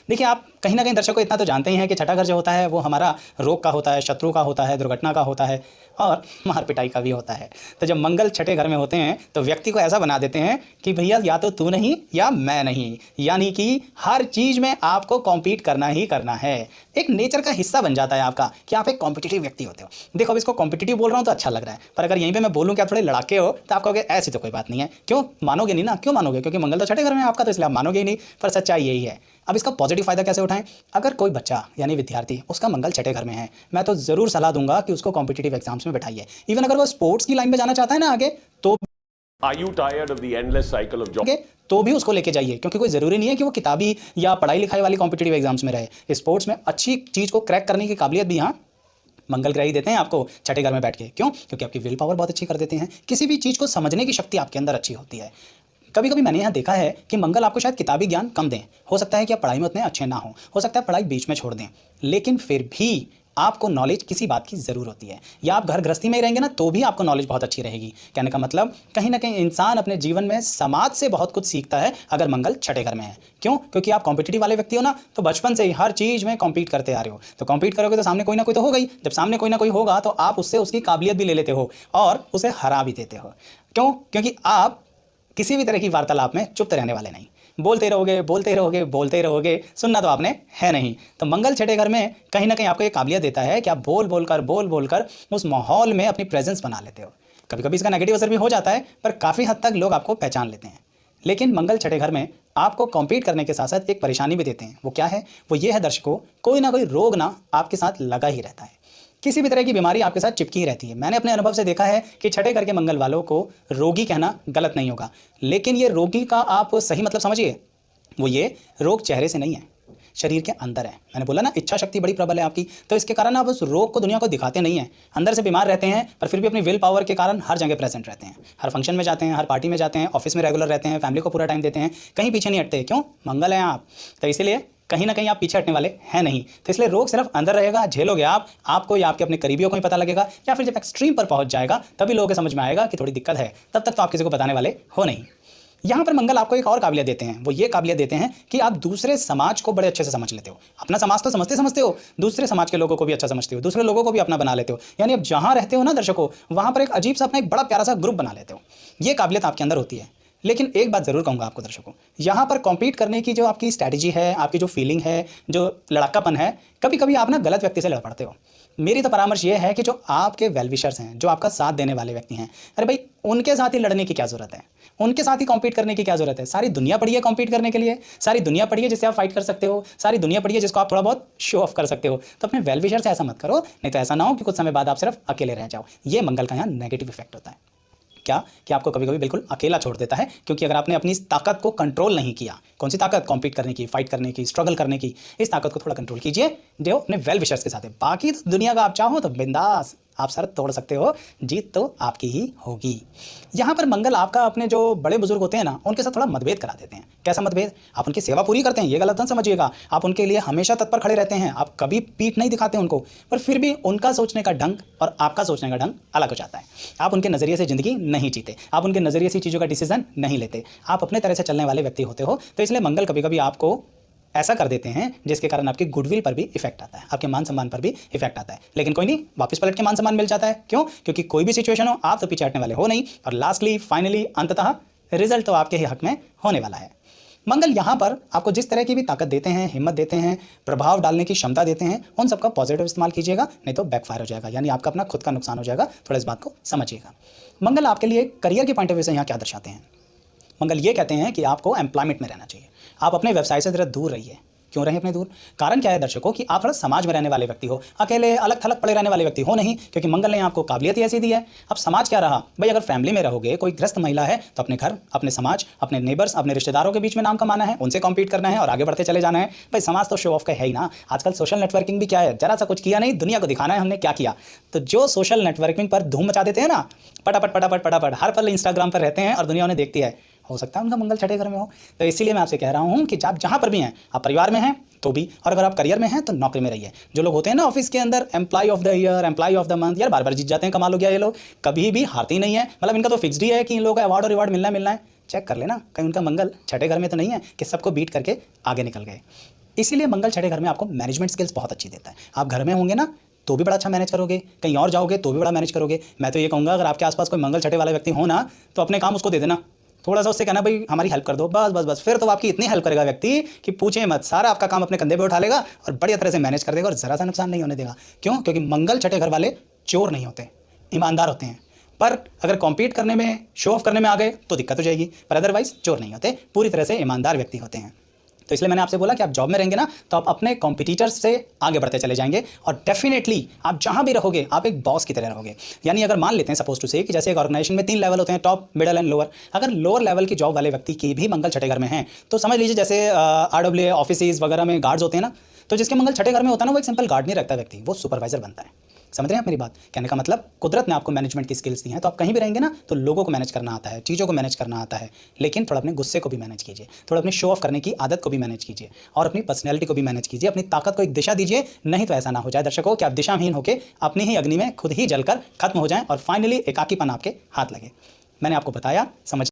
देखिए, आप कहीं न कहीं दर्शकों इतना तो जानते ही हैं कि छठा घर जो होता है वो हमारा रोग का होता है, शत्रु का होता है, दुर्घटना का होता है और मार-पिटाई का भी होता है। तो जब मंगल छठे घर में होते हैं तो व्यक्ति को ऐसा बना देते हैं कि भैया या तो तू नहीं या मैं नहीं, यानी कि हर चीज़ में आपको कॉम्पीट करना ही करना है। एक नेचर का हिस्सा बन जाता है आपका कि आप एक कॉम्पिटिटिव व्यक्ति होते हो। देखो, अब इसको कॉम्पिटिटिव बोल रहा हूँ तो अच्छा लग रहा है, पर अगर यहीं पे मैं बोलूँ कि आप थोड़े लड़ाके हो तो आप कहोगे ऐसी तो कोई बात नहीं है। क्यों मानोगे नहीं ना? क्यों मानोगे? क्योंकि मंगल तो छठे घर में है आपका, तो इसलिए आप मानोगे ही नहीं। पर सच्चाई यही है। अब इसका पॉजिटिव फ़ायदा कैसे उठाएं? अगर कोई बच्चा यानी विद्यार्थी उसका मंगल छठे घर में है, मैं तो ज़रूर सलाह दूंगा कि उसको कॉम्पिटिटिव एग्जाम्स में बैठाइए। इवन अगर वो स्पोर्ट्स की लाइन में जाना चाहता है ना आगे, तो Are you tired of the endless cycle of job? तो भी उसको लेके जाइए, क्योंकि कोई ज़रूरी नहीं है कि वो किताबी या पढ़ाई लिखाई वाली कॉम्पिटिटिव एग्जाम्स में रहे। स्पोर्ट्स में अच्छी चीज़ को क्रैक करने की काबिलियत भी यहाँ मंगल ग्रह ही देते हैं आपको छठे घर में बैठ के। क्यों? क्योंकि आपकी विल पावर बहुत अच्छी कर देते हैं, किसी भी चीज़ को समझने की शक्ति आपके अंदर अच्छी होती है। कभी कभी मैंने यहाँ देखा है कि मंगल आपको शायद किताबी ज्ञान कम दें, हो सकता है कि आप पढ़ाई में उतने अच्छे ना हो सकता है पढ़ाई बीच में छोड़ दें, लेकिन फिर भी आपको नॉलेज किसी बात की ज़रूर होती है। या आप घर गृहस्थी में ही रहेंगे ना तो भी आपको नॉलेज बहुत अच्छी रहेगी। कहने का मतलब कहीं ना कहीं इंसान अपने जीवन में समाज से बहुत कुछ सीखता है अगर मंगल छठे घर में है। क्यों? क्योंकि आप कॉम्पिटिटिव वाले व्यक्ति हो ना, तो बचपन से ही हर चीज़ में कॉम्पीट करते आ रहे हो, तो कॉम्पीट करोगे तो सामने कोई ना कोई तो होगा ही। जब सामने कोई ना कोई होगा तो आप उससे उसकी काबिलियत भी ले लेते हो और उसे हरा भी देते हो। क्यों? क्योंकि आप किसी भी तरह की वार्तालाप में चुप रहने वाले नहीं, बोलते रहोगे बोलते रहोगे बोलते रहोगे, सुनना तो आपने है नहीं। तो मंगल छठे घर में कहीं ना कहीं आपको ये काबिलियत देता है कि आप बोल बोल कर उस माहौल में अपनी प्रेजेंस बना लेते हो। कभी कभी इसका नेगेटिव असर भी हो जाता है, पर काफ़ी हद तक लोग आपको पहचान लेते हैं। लेकिन मंगल छठे घर में आपको कॉम्पीट करने के साथ साथ एक परेशानी भी देते हैं। वो क्या है? वो ये है दर्शकों, कोई ना कोई रोग ना आपके साथ लगा ही रहता है, किसी भी तरह की बीमारी आपके साथ चिपकी ही रहती है। मैंने अपने अनुभव से देखा है कि छठे घर के मंगल वालों को रोगी कहना गलत नहीं होगा, लेकिन ये रोगी का आप सही मतलब समझिए, वो ये रोग चेहरे से नहीं है, शरीर के अंदर है। मैंने बोला ना, इच्छा शक्ति बड़ी प्रबल है आपकी, तो इसके कारण आप उस रोग को दुनिया को दिखाते नहीं हैं। अंदर से बीमार रहते हैं पर फिर भी अपनी विल पावर के कारण हर जगह प्रेजेंट रहते हैं, हर फंक्शन में जाते हैं, हर पार्टी में जाते हैं, ऑफिस में रेगुलर रहते हैं, फैमिली को पूरा टाइम देते हैं, कहीं पीछे नहीं हटते। क्यों? मंगल हैं आप, तो इसीलिए कहीं ना कहीं आप पीछे हटने वाले हैं नहीं। तो इसलिए रोग सिर्फ अंदर रहेगा, झेलोगे आप, आपको या आपके अपने करीबियों को ही पता लगेगा, या फिर जब एक्सट्रीम पर पहुंच जाएगा तभी लोगों को समझ में आएगा कि थोड़ी दिक्कत है। तब तक तो आप किसी को बताने वाले हो नहीं। यहाँ पर मंगल आपको एक और काबिलियत देते हैं, वो ये काबिलियत देते हैं कि आप दूसरे समाज को बड़े अच्छे से समझ लेते हो। अपना समाज तो समझते हो, दूसरे समाज के लोगों को भी अच्छा समझते हो, दूसरे लोगों को भी अपना बना लेते हो। यानी अब जहाँ रहते हो ना दर्शकों, वहाँ पर एक अजीब सा अपना एक बड़ा प्यारा सा ग्रुप बना लेते हो। ये काबिलियत आपके अंदर होती है। लेकिन एक बात ज़रूर कहूँगा आपको दर्शकों, यहाँ पर कॉम्पीट करने की जो आपकी स्ट्रैटेजी है, आपकी जो फीलिंग है, जो लड़ाकापन है, कभी कभी आप ना गलत व्यक्ति से लड़ पड़ते हो। मेरी तो परामर्श ये है कि जो आपके वेल विशर्स हैं, जो आपका साथ देने वाले व्यक्ति हैं, अरे भाई उनके साथ ही लड़ने की क्या ज़रूरत है, उनके साथ ही कॉम्पीट करने की क्या ज़रूरत है। सारी दुनिया पड़ी है कॉम्पीट करने के लिए, सारी दुनिया पड़ी है जिससे आप फाइट कर सकते हो, सारी दुनिया पड़ी है जिसको आप थोड़ा बहुत शो ऑफ कर सकते हो। तो अपने वेल विशर से ऐसा मत करो, नहीं तो ऐसा ना हो कि कुछ समय बाद आप सिर्फ अकेले रह जाओ। ये मंगल का यहाँ नेगेटिव इफेक्ट होता है। क्या कि आपको कभी कभी बिल्कुल अकेला छोड़ देता है, क्योंकि अगर आपने अपनी इस ताकत को कंट्रोल नहीं किया, कौन सी ताकत? कॉम्पीट करने की, फाइट करने की, स्ट्रगल करने की, इस ताकत को थोड़ा कंट्रोल कीजिए जो अपने वेल विशर्स के साथ है। बाकी तो दुनिया का आप चाहो तो बिंदास आप सर तोड़ सकते हो, जीत तो आपकी ही होगी। यहाँ पर मंगल आपका अपने जो बड़े बुजुर्ग होते हैं ना, उनके साथ थोड़ा मतभेद करा देते हैं। कैसा मतभेद? आप उनकी सेवा पूरी करते हैं, ये गलत ना समझिएगा, आप उनके लिए हमेशा तत्पर खड़े रहते हैं, आप कभी पीठ नहीं दिखाते उनको, पर फिर भी उनका सोचने का ढंग और आपका सोचने का ढंग अलग हो जाता है। आप उनके नज़रिए से ज़िंदगी नहीं जीते, आप उनके नज़रिए से चीज़ों का डिसीजन नहीं लेते, आप अपने तरह से चलने वाले व्यक्ति होते हो। तो इसलिए मंगल कभी कभी आपको ऐसा कर देते हैं जिसके कारण आपकी गुडविल पर भी इफेक्ट आता है, आपके मान सम्मान पर भी इफेक्ट आता है। लेकिन कोई नहीं, वापस पलट के मान सम्मान मिल जाता है। क्यों? क्योंकि कोई भी सिचुएशन हो आप तो पीछे हटने वाले हो नहीं, और लास्टली फाइनली अंततः रिजल्ट तो आपके ही हक में होने वाला है। मंगल यहाँ पर आपको जिस तरह की भी ताकत देते हैं, हिम्मत देते हैं, प्रभाव डालने की क्षमता देते हैं, उन सबका पॉजिटिव इस्तेमाल कीजिएगा, नहीं तो बैकफायर हो जाएगा, यानी आपका अपना खुद का नुकसान हो जाएगा। थोड़ा इस बात को समझिएगा। मंगल आपके लिए करियर के पॉइंट ऑफ व्यू से यहाँ क्या दर्शाते हैं? मंगल ये कहते हैं कि आपको एम्प्लॉयमेंट में रहना चाहिए, आप अपने व्यवसाय से ज़रा दूर रहिए। क्यों रहें अपने दूर? कारण क्या है दर्शकों कि आप थोड़ा समाज में रहने वाले व्यक्ति हो, अकेले अलग थलग पड़े रहने वाले व्यक्ति हो नहीं, क्योंकि मंगल ने आपको काबिलियत ही ऐसी दी है। अब समाज क्या रहा भाई? अगर फैमिली में रहोगे, कोई ग्रस्त महिला है तो अपने घर, अपने समाज, अपने नेबर्स, अपने रिश्तेदारों के बीच में नाम कमाना है, उनसे कॉम्पीट करना है और आगे बढ़ते चले जाना है। भाई समाज तो शो ऑफ का है ही ना। आजकल सोशल नेटवर्किंग भी क्या है, जरा सा कुछ किया नहीं, दुनिया को दिखाना है हमने क्या किया। तो जो सोशल नेटवर्किंग पर धूम मचा देते हैं ना, पटापट पटापट पटापट हर पल इंस्टाग्राम पर रहते हैं और दुनिया उन्हें देखती है, हो सकता है उनका मंगल छठे घर में हो। तो इसीलिए मैं आपसे कह रहा हूँ कि आप जहाँ पर भी हैं, आप परिवार में हैं तो भी, और अगर आप करियर में हैं तो नौकरी में रहिए। जो लोग होते हैं ना ऑफिस के अंदर employee of the year, employee of the month, यार बार बार जीत जाते हैं, कमाल हो गया ये लोग, कभी भी हारते ही नहीं है। मतलब इनका तो फिक्स्ड ही है कि इन लोगों को अवार्ड और रिवार्ड मिलना है। चेक कर लेना कहीं उनका मंगल छठे घर में तो नहीं है कि सबको बीट करके आगे निकल गए। इसीलिए मंगल छठे घर में आपको मैनेजमेंट स्किल्स बहुत अच्छी देता है। आप घर में होंगे ना तो भी बड़ा अच्छा मैनेज करोगे, कहीं और जाओगे तो भी बड़ा मैनेज करोगे। मैं तो ये कहूँगा अगर आपके आसपास कोई मंगल छठे वाला व्यक्ति हो ना तो अपने काम उसको दे देना, थोड़ा सा उससे कहना भाई हमारी हेल्प कर दो, बस बस बस, फिर तो आपकी इतनी हेल्प करेगा व्यक्ति कि पूछे मत, सारा आपका काम अपने कंधे पे उठा लेगा और बढ़िया तरह से मैनेज कर देगा और ज़रा सा नुकसान नहीं होने देगा। क्यों? क्योंकि मंगल छठे घर वाले चोर नहीं होते, ईमानदार होते हैं। पर अगर कॉम्पीट करने में, शो ऑफ करने में आ गए तो दिक्कत हो जाएगी, पर अदरवाइज चोर नहीं होते, पूरी तरह से ईमानदार व्यक्ति होते हैं। तो इसलिए मैंने आपसे बोला कि आप जॉब में रहेंगे ना तो आप अपने कॉम्पिटिटर्स से आगे बढ़ते चले जाएंगे और डेफिनेटली आप जहां भी रहोगे आप एक बॉस की तरह रहोगे। यानी अगर मान लेते हैं सपोज टू से कि जैसे एक ऑर्गेनाइजेशन में 3 लेवल होते हैं, टॉप, मिडल एंड लोअर। अगर लोअर लेवल की जॉब वाले व्यक्ति के भी मंगल छठे घर में हैं तो समझ लीजिए जैसे RWA ऑफिस वगैरह में गार्ड्स होते हैं ना, तो जिसके मंगल छठे घर में होता है ना वो एक सिंपल गार्ड नहीं रखता व्यक्ति, वो सुपरवाइजर बनता है। समझ रहे हैं आप मेरी बात? कहने का मतलब कुदरत ने आपको मैनेजमेंट की स्किल्स दी हैं, तो आप कहीं भी रहेंगे ना तो लोगों को मैनेज करना आता है, चीज़ों को मैनेज करना आता है, लेकिन थोड़ा अपने गुस्से को भी मैनेज कीजिए, थोड़ा अपनी शो ऑफ करने की आदत को भी मैनेज कीजिए और अपनी पर्सनैलिटी को भी मैनेज कीजिए, अपनी ताकत को एक दिशा दीजिए। नहीं तो ऐसा ना हो जाए दर्शकों कि आप दिशाहीन होकर अपनी ही अग्नि में खुद ही जलकर खत्म हो जाएं और फाइनली एकाकीपन आपके हाथ लगे। मैंने आपको बताया, समझ